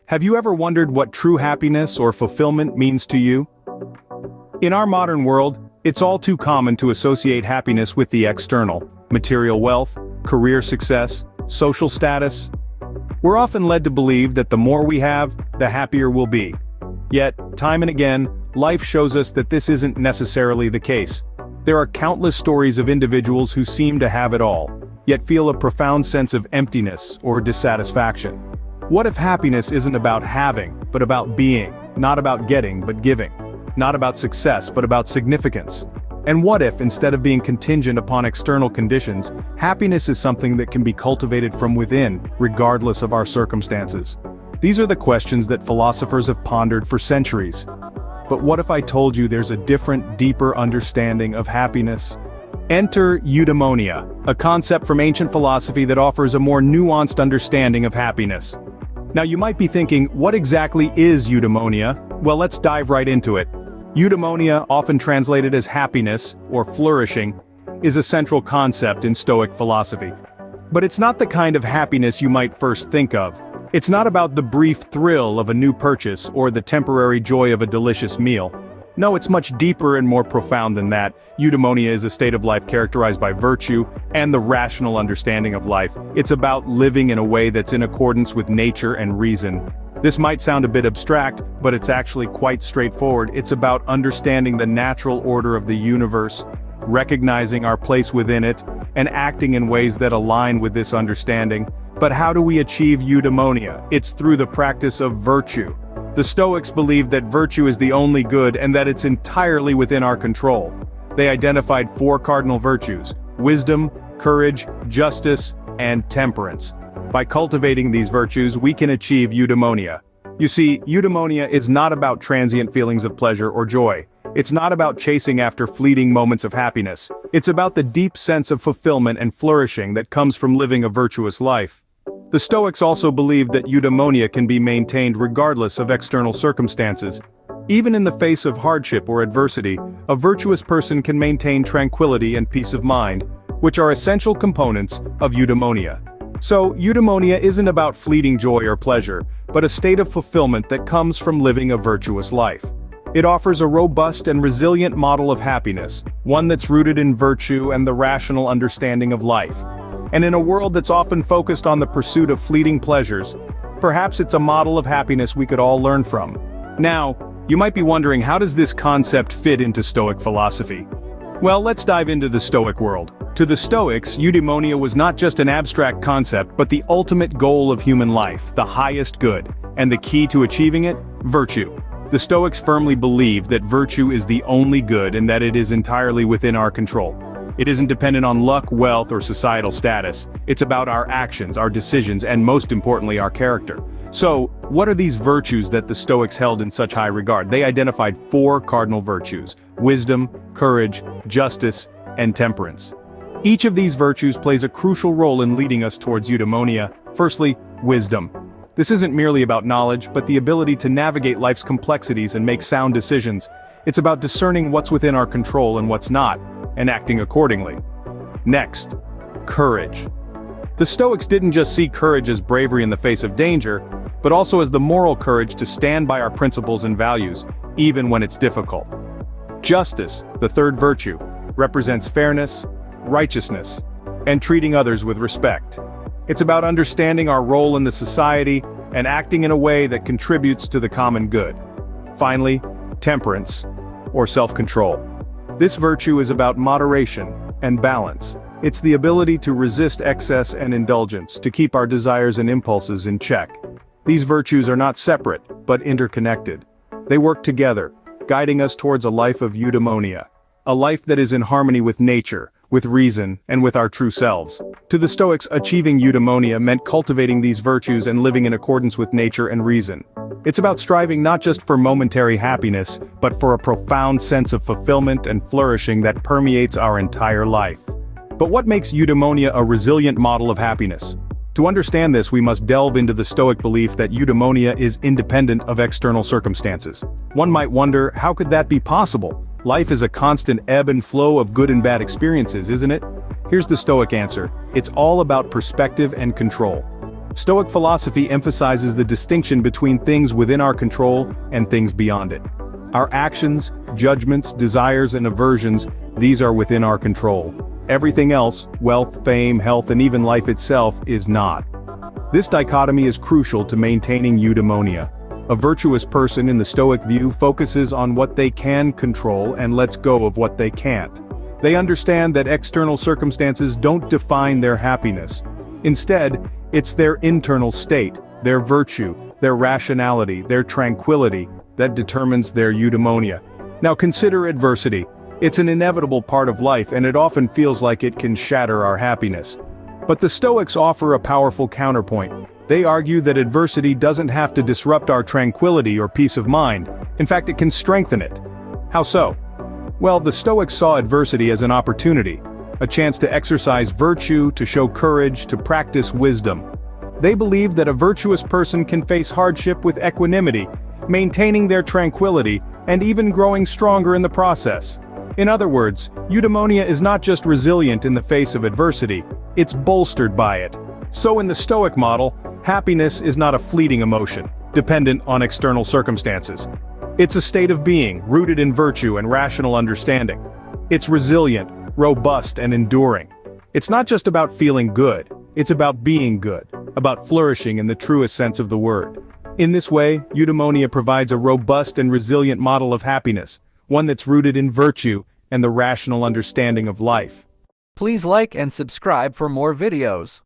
Have you ever wondered what true happiness or fulfillment means to you? In our modern world, it's all too common to associate happiness with the external, material wealth, career success, social status. We're often led to believe that the more we have, the happier we'll be. Yet, time and again, life shows us that this isn't necessarily the case. There are countless stories of individuals who seem to have it all, yet feel a profound sense of emptiness or dissatisfaction. What if happiness isn't about having, but about being, not about getting, but giving? Not about success, but about significance? And what if, instead of being contingent upon external conditions, happiness is something that can be cultivated from within, regardless of our circumstances? These are the questions that philosophers have pondered for centuries. But what if I told you there's a different, deeper understanding of happiness? Enter eudaimonia, a concept from ancient philosophy that offers a more nuanced understanding of happiness. Now you might be thinking, what exactly is eudaimonia? Well, let's dive right into it. Eudaimonia, often translated as happiness, or flourishing, is a central concept in Stoic philosophy. But it's not the kind of happiness you might first think of. It's not about the brief thrill of a new purchase or the temporary joy of a delicious meal. No, it's much deeper and more profound than that. Eudaimonia is a state of life characterized by virtue and the rational understanding of life. It's about living in a way that's in accordance with nature and reason. This might sound a bit abstract, but it's actually quite straightforward. It's about understanding the natural order of the universe, recognizing our place within it, and acting in ways that align with this understanding. But how do we achieve eudaimonia? It's through the practice of virtue. The Stoics believed that virtue is the only good and that it's entirely within our control. They identified 4 cardinal virtues: wisdom, courage, justice, and temperance. By cultivating these virtues, we can achieve eudaimonia. You see, eudaimonia is not about transient feelings of pleasure or joy. It's not about chasing after fleeting moments of happiness. It's about the deep sense of fulfillment and flourishing that comes from living a virtuous life. The Stoics also believed that eudaimonia can be maintained regardless of external circumstances. Even in the face of hardship or adversity, a virtuous person can maintain tranquility and peace of mind, which are essential components of eudaimonia. So, eudaimonia isn't about fleeting joy or pleasure, but a state of fulfillment that comes from living a virtuous life. It offers a robust and resilient model of happiness, one that's rooted in virtue and the rational understanding of life. And in a world that's often focused on the pursuit of fleeting pleasures, perhaps it's a model of happiness we could all learn from. Now, you might be wondering, how does this concept fit into Stoic philosophy? Well, let's dive into the Stoic world. To the Stoics, eudaimonia was not just an abstract concept, but the ultimate goal of human life, the highest good. And the key to achieving it? Virtue. The Stoics firmly believed that virtue is the only good and that it is entirely within our control. It isn't dependent on luck, wealth, or societal status. It's about our actions, our decisions, and most importantly, our character. So, what are these virtues that the Stoics held in such high regard? They identified 4 cardinal virtues: wisdom, courage, justice, and temperance. Each of these virtues plays a crucial role in leading us towards eudaimonia. Firstly, wisdom. This isn't merely about knowledge, but the ability to navigate life's complexities and make sound decisions. It's about discerning what's within our control and what's not, and acting accordingly. Next, courage. The Stoics didn't just see courage as bravery in the face of danger, but also as the moral courage to stand by our principles and values, even when it's difficult. Justice, the third virtue, represents fairness, righteousness, and treating others with respect. It's about understanding our role in the society and acting in a way that contributes to the common good. Finally, temperance, or self-control. This virtue is about moderation and balance. It's the ability to resist excess and indulgence, to keep our desires and impulses in check. These virtues are not separate, but interconnected. They work together, guiding us towards a life of eudaimonia, a life that is in harmony with nature, with reason, and with our true selves. To the Stoics, achieving eudaimonia meant cultivating these virtues and living in accordance with nature and reason. It's about striving not just for momentary happiness, but for a profound sense of fulfillment and flourishing that permeates our entire life. But what makes eudaimonia a resilient model of happiness? To understand this, we must delve into the Stoic belief that eudaimonia is independent of external circumstances. One might wonder, how could that be possible? Life is a constant ebb and flow of good and bad experiences, isn't it? Here's the Stoic answer: it's all about perspective and control. Stoic philosophy emphasizes the distinction between things within our control and things beyond it. Our actions, judgments, desires, and aversions, these are within our control. Everything else, wealth, fame, health, and even life itself, is not. This dichotomy is crucial to maintaining eudaimonia. A virtuous person in the Stoic view focuses on what they can control and lets go of what they can't. They understand that external circumstances don't define their happiness. Instead, it's their internal state, their virtue, their rationality, their tranquility, that determines their eudaimonia. Now consider adversity. It's an inevitable part of life and it often feels like it can shatter our happiness. But the Stoics offer a powerful counterpoint. They argue that adversity doesn't have to disrupt our tranquility or peace of mind. In fact, it can strengthen it. How so? Well, the Stoics saw adversity as an opportunity, a chance to exercise virtue, to show courage, to practice wisdom. They believed that a virtuous person can face hardship with equanimity, maintaining their tranquility, and even growing stronger in the process. In other words, eudaimonia is not just resilient in the face of adversity, it's bolstered by it. So in the Stoic model, happiness is not a fleeting emotion, dependent on external circumstances. It's a state of being, rooted in virtue and rational understanding. It's resilient, robust, and enduring. It's not just about feeling good, it's about being good, about flourishing in the truest sense of the word. In this way, eudaimonia provides a robust and resilient model of happiness, one that's rooted in virtue and the rational understanding of life. Please like and subscribe for more videos.